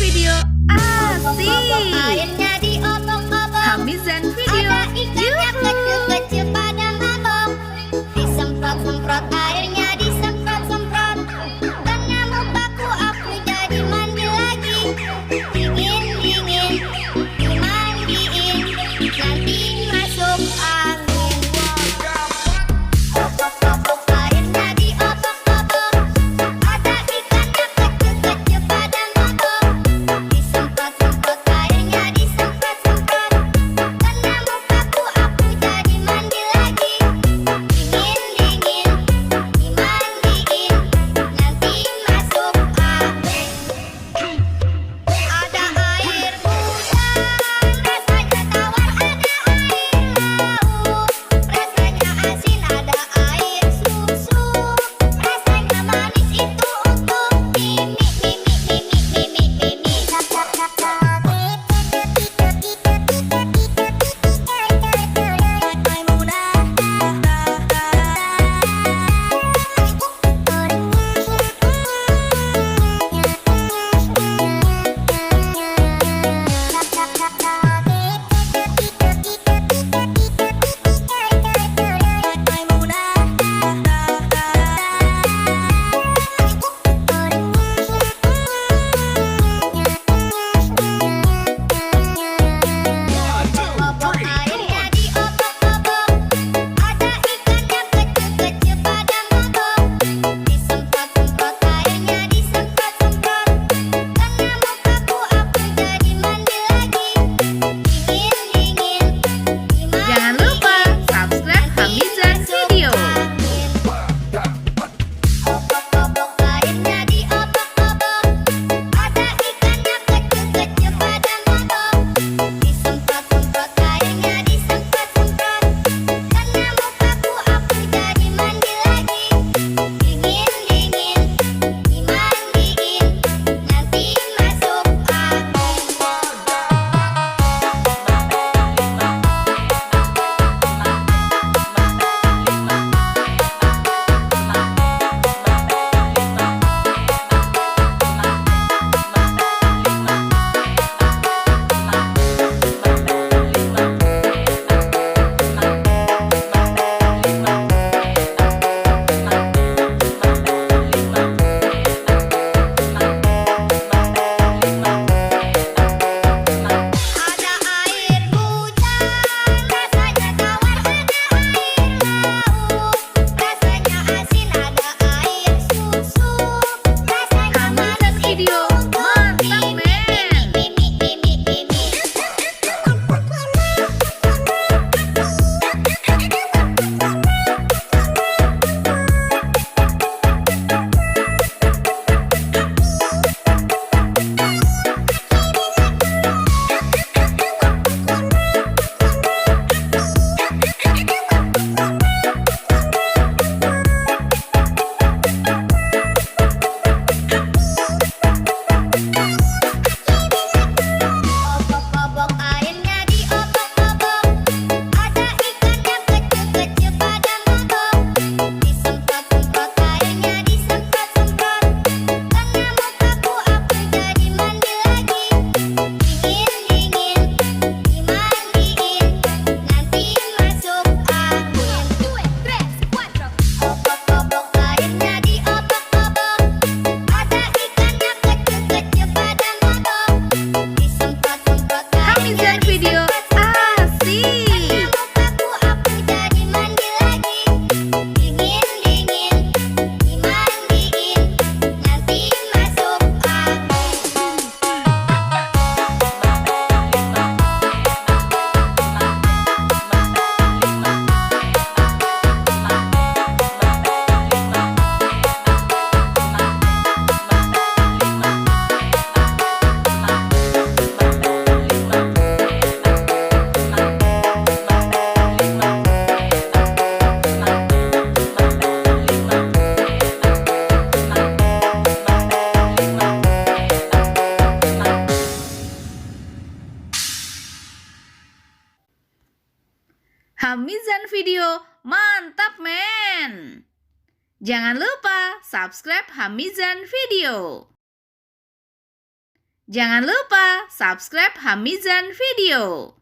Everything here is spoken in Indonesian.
video asik. Airnya diobok-obok, Hamizan Video. ada ikannya Yuhu. kecil-kecil pada mabok. Disemprot-semprot airnya disemprot-semprot, karena mukaku aku jadi mandi lagi. Dingin-dingin dimandiin, nanti masuk angin. Obok-obok airnya diobok-obok, ada ikannya kecil-kecil pada mabok. Disemprot-semprot airnya disemprot-semprot, karena mukaku aku jadi mandi lagi. Dingin-dingin dimandiin, nanti masuk angin. Ada air hujan, rasanya tawar. Ada air laut, rasanya asin. Ada air susu, rasanya manis. Itu untuk Mimi, Mimi, Mimi, Mimi, Mimi. Obok airnya diobok-obok, ada ikannya kecil-kecil pada mabok. Disemprot-semprot airnya disemprot-semprot, karena mukaku aku jadi mandi lagi. Dingin-dingin Jangan lupa subscribe Hamizan Video. Obok-obok airnya diobok-obok, ada ikannya kecil-kecil pada mabok. Disemprot-semprot airnya disemprot-semprot, karena mukaku aku jadi mandi lagi. Dingin-dingin dimandiin, nanti masuk angin. Ada air hujan, rasanya tawar. Ada air laut, rasanya asin. Ada air susu, rasanya Hamizan manis. Video. Itu untuk Mantap, Mimi, men. Mimi, Mimi, Mimi, Mimi. Obok-obok airnya diobok-obok, ada ikannya kecil-kecil pada mabok. Disemprot-semprot airnya disemprot-semprot, karena mukaku aku jadi mandi lagi. Dingin-dingin dimandiin, nanti masuk angin. Obok-obok airnya diobok-obok, ada ikannya kecil-kecil pada mabok. Disemprot-semprot airnya Hamizan Video asik. karena mukaku aku jadi mandi lagi. Dingin-dingin dimandiin, nanti masuk angin. Hamizan Video. Mantap, men. Jangan lupa subscribe Hamizan Video. Jangan lupa subscribe Hamizan Video.